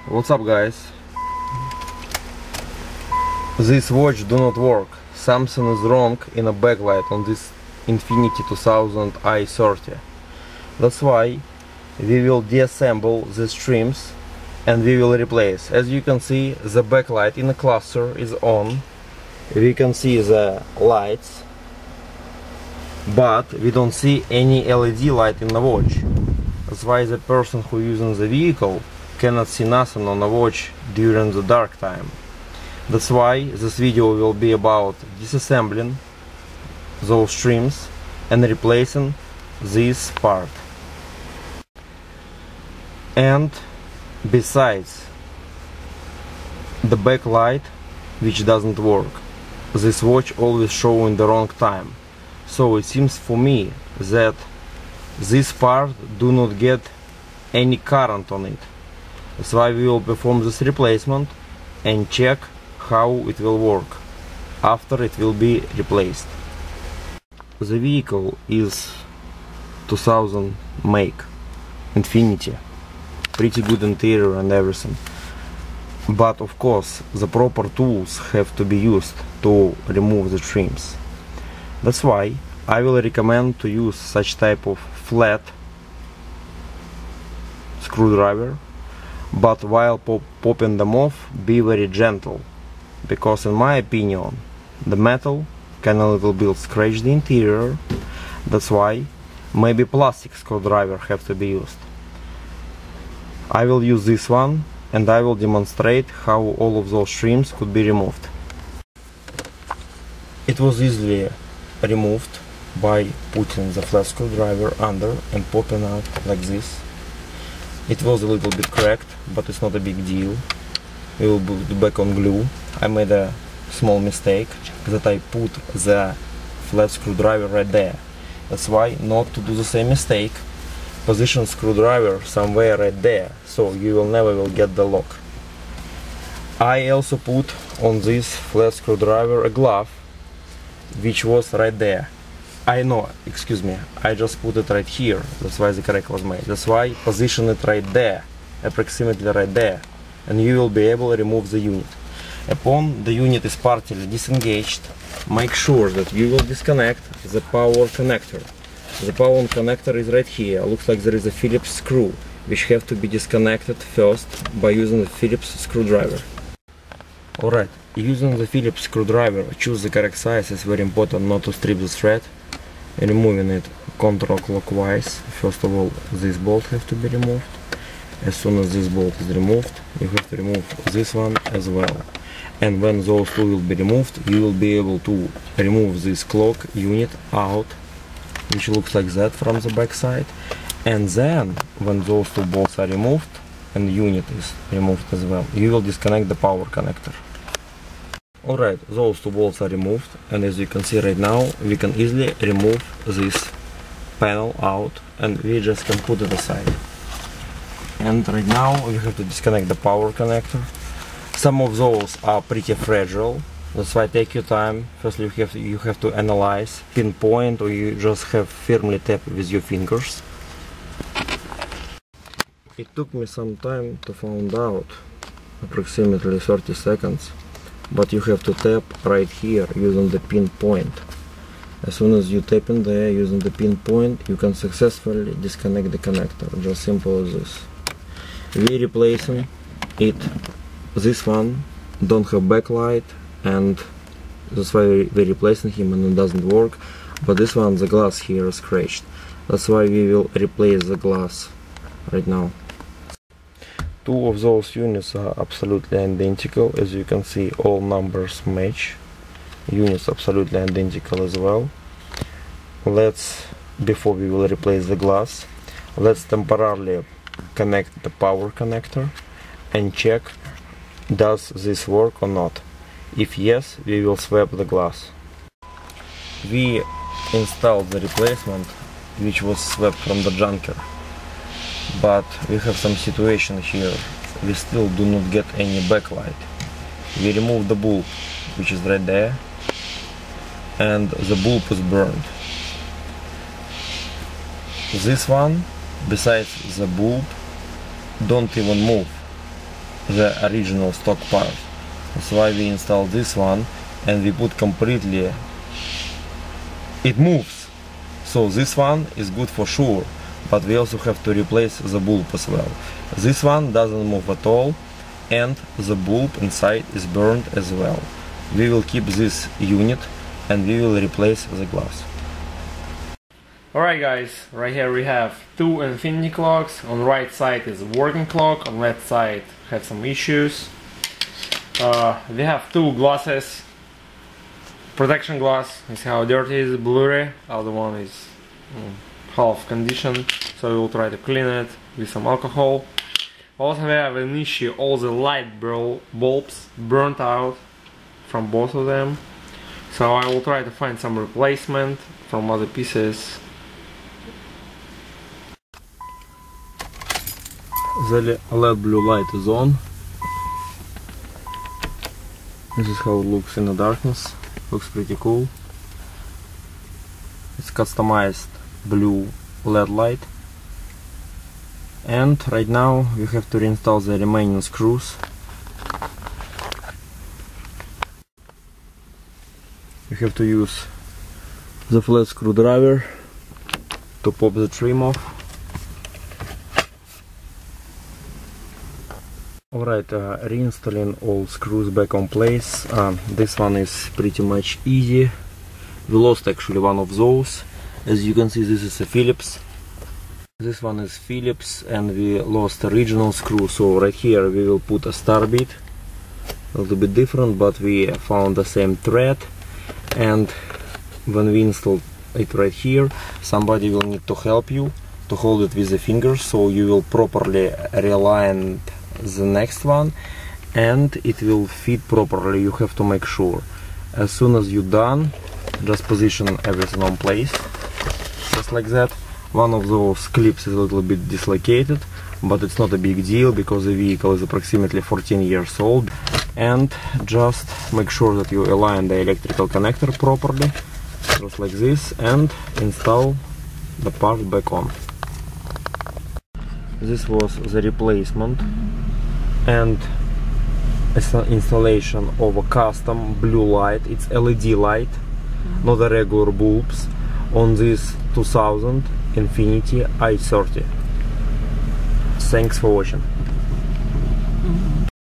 What's up, guys? This watch do not work. Something is wrong in a backlight on this Infiniti I30. That's why we will deassemble the trims and we will replace. As you can see, the backlight in the cluster is on. We can see the lights, but we don't see any LED light in the watch. That's why the person who using the vehicle cannot see nothing on the watch during the dark time. That's why this video will be about disassembling those trims and replacing this part. And besides the backlight, which doesn't work, this watch always showing the wrong time. So it seems for me that this part do not get any current on it. That's why we will perform this replacement and check how it will work after it will be replaced. The vehicle is 2000 make, Infiniti, pretty good interior and everything. But of course the proper tools have to be used to remove the trims. That's why I will recommend to use such type of flat screwdriver, but while popping them off, be very gentle, because in my opinion the metal can a little bit scratch the interior. That's why maybe plastic screwdriver have to be used. I will use this one and I will demonstrate how all of those trims could be removed. It was easily removed by putting the flat screwdriver under and popping out like this. It was a little bit cracked, but it's not a big deal. We will put back on glue. I made a small mistake that I put the flat screwdriver right there. That's why not to do the same mistake. Position screwdriver somewhere right there, so you will never get the lock. I also put on this flat screwdriver a glove, which was right there. Excuse me, I just put it right here. That's why the crack was made. That's why position it right there, approximately right there, and you will be able to remove the unit. Upon the unit is partly disengaged, make sure that you will disconnect the power connector. The power connector is right here. Looks like there is a Phillips screw, which have to be disconnected first by using the Phillips screwdriver. Alright, using the Phillips screwdriver, choose the correct size. It's very important not to strip the thread. Removing it counterclockwise. First of all, this bolt has to be removed. As soon as this bolt is removed, you have to remove this one as well. And when those two will be removed, you will be able to remove this clock unit out, which looks like that from the back side. And then, when those two bolts are removed and the unit is removed as well, you will disconnect the power connector. Alright, those two bolts are removed, and as you can see right now, we can easily remove this panel out and we just can put it aside. And right now we have to disconnect the power connector. Some of those are pretty fragile, that's why take your time. Firstly you have to analyze, pinpoint, or you just have firmly tap with your fingers. It took me some time to find out, approximately 30 seconds, but you have to tap right here using the pinpoint. As soon as you tap in there using the pinpoint, you can successfully disconnect the connector, just simple as this. We replacing it. This one don't have backlight, and that's why we're replacing him and it doesn't work. But this one, the glass here is scratched. That's why we will replace the glass right now. Two of those units are absolutely identical. As you can see, all numbers match. Units absolutely identical as well. Before we will replace the glass, let's temporarily connect the power connector and check does this work or not. If yes, we will swap the glass. We installed the replacement, which was swapped from the junker, but we have some situation here. We still do not get any backlight. We removed the bulb, which is right there, and the bulb is burned. This one, besides the bulb, don't even move. the original stock part. That's why we installed this one, and we put completely, it moves. So this one is good for sure, but we also have to replace the bulb as well. This one doesn't move at all, and the bulb inside is burned as well. We will keep this unit and we will replace the glass. Alright guys, right here we have two Infiniti clocks. On the right side is a working clock, on the left side had some issues. We have two glasses. Protection glass, you see how dirty it is, blurry. Other one is half condition, so we will try to clean it with some alcohol. Also we have an issue, all the light bulbs burnt out from both of them. So I will try to find some replacement from other pieces. The LED blue light is on. This is how it looks in the darkness. Looks pretty cool. It's customized blue LED light. And right now we have to reinstall the remaining screws. We have to use the flat screwdriver to pop the trim off. Alright, reinstalling all screws back on place. This one is pretty much easy. We lost actually one of those. As you can see, this is a Phillips. This one is Phillips, and we lost original screw. So right here we will put a star bit. A little bit different, but we found the same thread. And when we install it right here, somebody will need to help you to hold it with the fingers, so you will properly realign the next one and it will fit properly. You have to make sure. As soon as you're done, just position everything on place, just like that. One of those clips is a little bit dislocated, but it's not a big deal because the vehicle is approximately 14 years old. And just make sure that you align the electrical connector properly, just like this, and install the part back on. This was the replacement and installation of a custom blue light. It's LED light, not the regular bulbs, on this 2000 Infiniti I30. Thanks for watching.